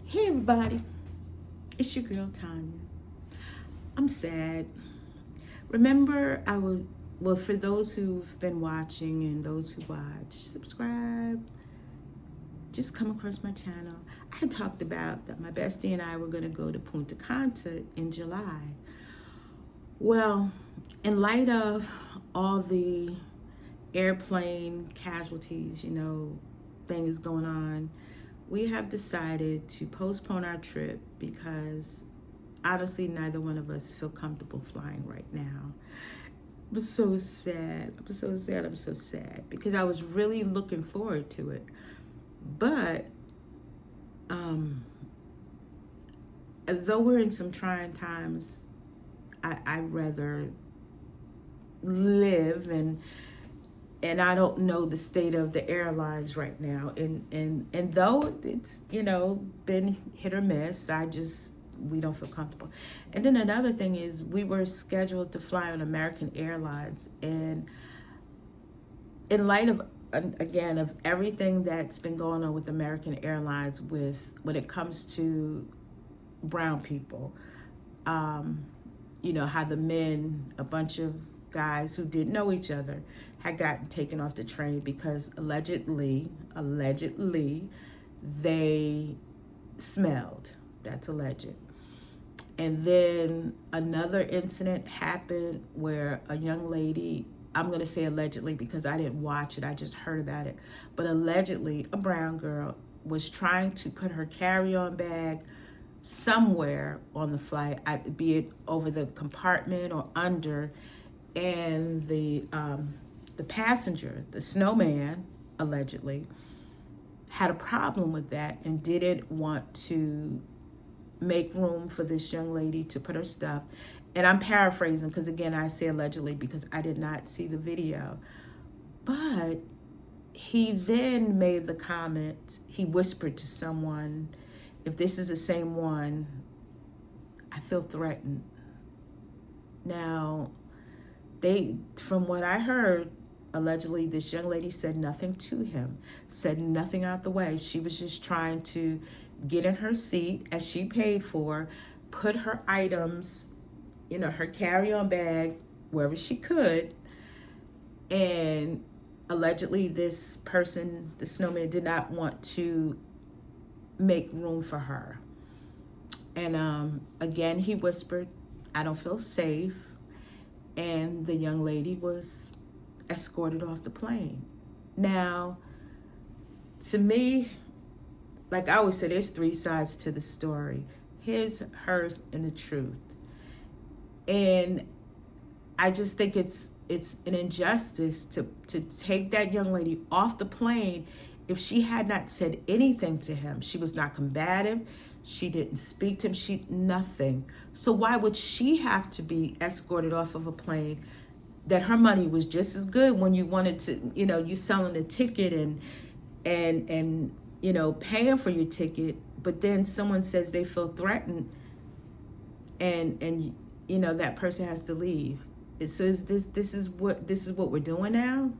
Hey everybody, it's your girl Tanya. I'm sad. Remember, well, for those who've been watching and those who watch, subscribe, just come across my channel. I talked about that my bestie and I were going to go to Punta Cana in July. Well, in light of all the airplane casualties, things going on, we have decided to postpone our trip because honestly, neither one of us feel comfortable flying right now. I'm so sad. I'm so sad. I'm so sad because I was really looking forward to it. But though we're in some trying times, I'd rather live and I don't know the state of the airlines right now. And though it's, been hit or miss, we don't feel comfortable. And then another thing is we were scheduled to fly on American Airlines, and in light of again of everything that's been going on with American Airlines with when it comes to brown people, how the men, a bunch of guys who didn't know each other, had gotten taken off the train because allegedly they smelled. That's alleged. And then another incident happened where a young lady, I'm going to say allegedly because I didn't watch it, I just heard about it, but allegedly a brown girl was trying to put her carry-on bag somewhere on the flight, be it over the compartment or under, and the passenger, the snowman, allegedly had a problem with that and didn't want to make room for this young lady to put her stuff. And I'm paraphrasing because, again, I say allegedly because I did not see the video. But he then made the comment, he whispered to someone, if this is the same one, I feel threatened. Now, from what I heard, allegedly this young lady said nothing to him, said nothing out the way. She was just trying to get in her seat as she paid for, put her items, her carry-on bag wherever she could. And allegedly this person, the snowman, did not want to make room for her. And again, he whispered, I don't feel safe. And the young lady was escorted off the plane. Now, to me, like I always say, there's three sides to the story: his, hers, and the truth. And I just think it's an injustice to take that young lady off the plane if she had not said anything to him. She was not combative. She didn't speak to him. Nothing. So why would she have to be escorted off of a plane that her money was just as good when you wanted to, you selling a ticket and paying for your ticket, but then someone says they feel threatened and that person has to leave. So this is what we're doing now?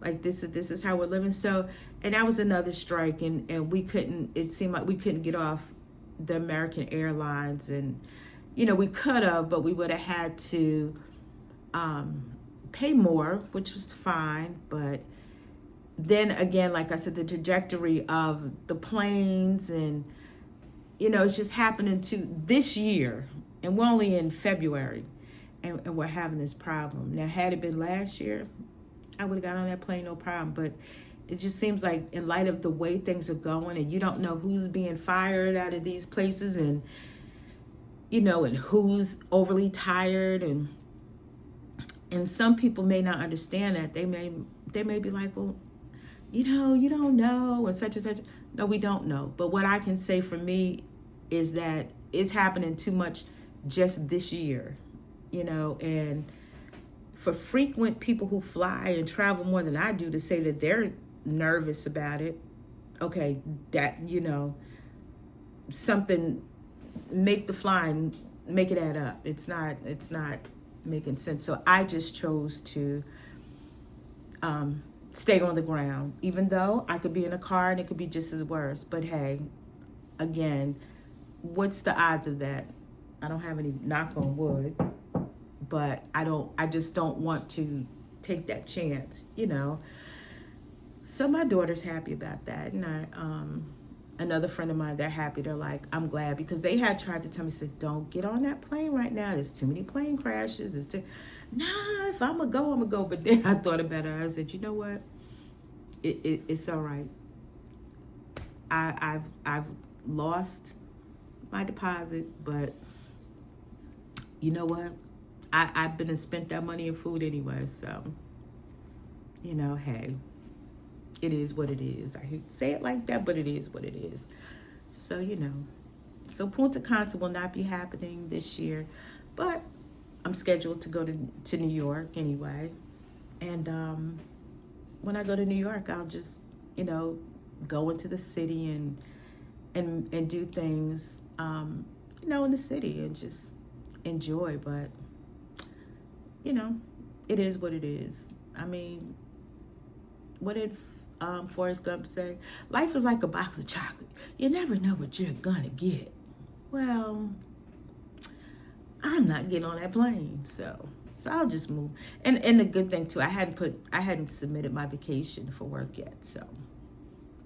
Like this is how we're living. So, and that was another strike, and it seemed like we couldn't get off the American Airlines, and we could have, but we would have had to pay more, which was fine. But then again, like I said, the trajectory of the planes and it's just happening to this year, and we're only in February, and we're having this problem. Now, had it been last year, I would have got on that plane, no problem. But it just seems like in light of the way things are going, and you don't know who's being fired out of these places, and and who's overly tired, and some people may not understand that. They may be like, well, you don't know, and such and such. No, we don't know. But what I can say for me is that it's happening too much just this year, and for frequent people who fly and travel more than I do to say that they're nervous about it, okay, that, something, make the flying, make it add up. It's not making sense. So I just chose to stay on the ground, even though I could be in a car and it could be just as worse. But hey, again, what's the odds of that? I don't have any, knock on wood, but I just don't want to take that chance, you know. So my daughter's happy about that, and another friend of mine, they're happy. They're like, I'm glad, because they had tried to tell me, said, don't get on that plane right now. There's too many plane crashes. It's too, nah, if I'm gonna go, I'm gonna go. But then I thought about it. I said, you know what? It's all right. I've lost my deposit, but you know what? I've been and spent that money in food anyway, so you know, hey, it is what it is. I hate to say it like that, but it is what it is. So, you know, so Punta Cana will not be happening this year, but I'm scheduled to go to New York anyway. And when I go to New York, I'll just, you know, go into the city and do things, you know, in the city and just enjoy. But, you know, it is what it is. I mean, what did Forrest Gump say? Life is like a box of chocolate. You never know what you're gonna get. Well, I'm not getting on that plane, so I'll just move. And the good thing too, I hadn't submitted my vacation for work yet, so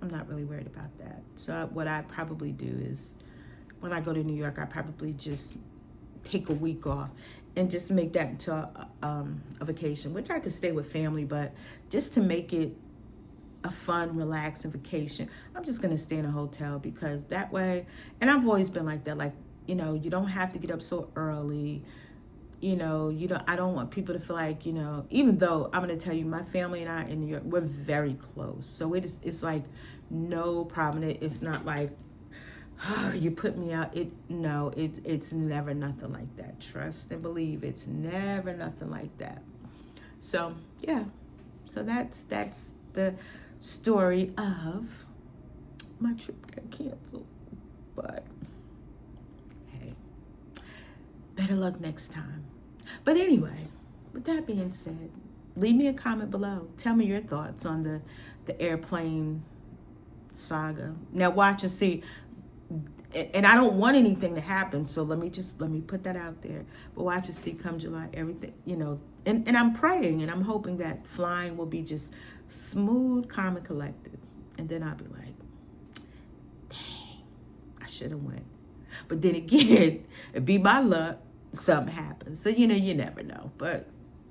I'm not really worried about that. So what I probably do is, when I go to New York, I probably just take a week off and just make that into a vacation, which I could stay with family, but just to make it a fun, relaxing vacation, I'm just gonna stay in a hotel, because that way, and I've always been like that, like, you know, you don't have to get up so early. You know, I don't want people to feel like, you know, even though I'm gonna tell you, my family and I in New York, we're very close. So it's like no problem. It's not like, oh, you put me out. It's never nothing like that. Trust and believe, it's never nothing like that. So yeah, so that's the story of my trip got canceled. But hey, better luck next time. But anyway, with that being said, leave me a comment below. Tell me your thoughts on the airplane saga. Now watch and see. And I don't want anything to happen, so let me put that out there. But watch and see, come July, everything, you know, and I'm praying and I'm hoping that flying will be just smooth, calm, and collected. And then I'll be like, dang, I should have went. But then again, it'd be my luck, something happens. So, you know, you never know. But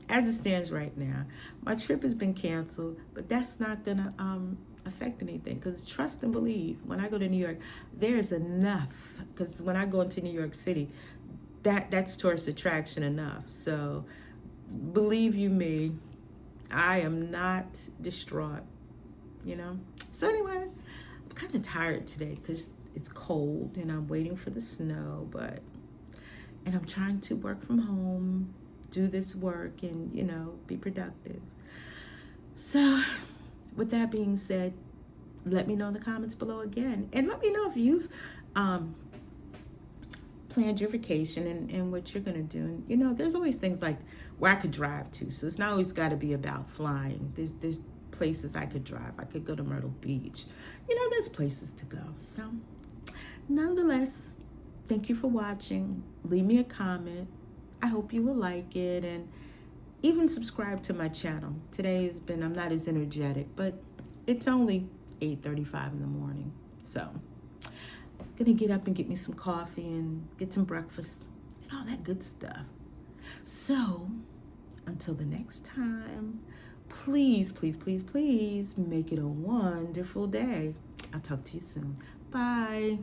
as it stands right now, my trip has been canceled, but that's not gonna affect anything, because trust and believe, when I go to New York, there's enough, because when I go into New York City, that's tourist attraction enough. So believe you me, I am not distraught, you know. So anyway, I'm kind of tired today because it's cold and I'm waiting for the snow, and I'm trying to work from home, do this work, and, you know, be productive. So with that being said, let me know in the comments below again. And let me know if you've planned your vacation and what you're going to do. And, you know, there's always things like where I could drive to. So it's not always got to be about flying. There's places I could drive. I could go to Myrtle Beach. You know, there's places to go. So nonetheless, thank you for watching. Leave me a comment. I hope you will like it, and even subscribe to my channel. Today has been, I'm not as energetic, but it's only 8:35 in the morning. So I'm gonna get up and get me some coffee and get some breakfast and all that good stuff. So until the next time, please, please, please, please make it a wonderful day. I'll talk to you soon. Bye.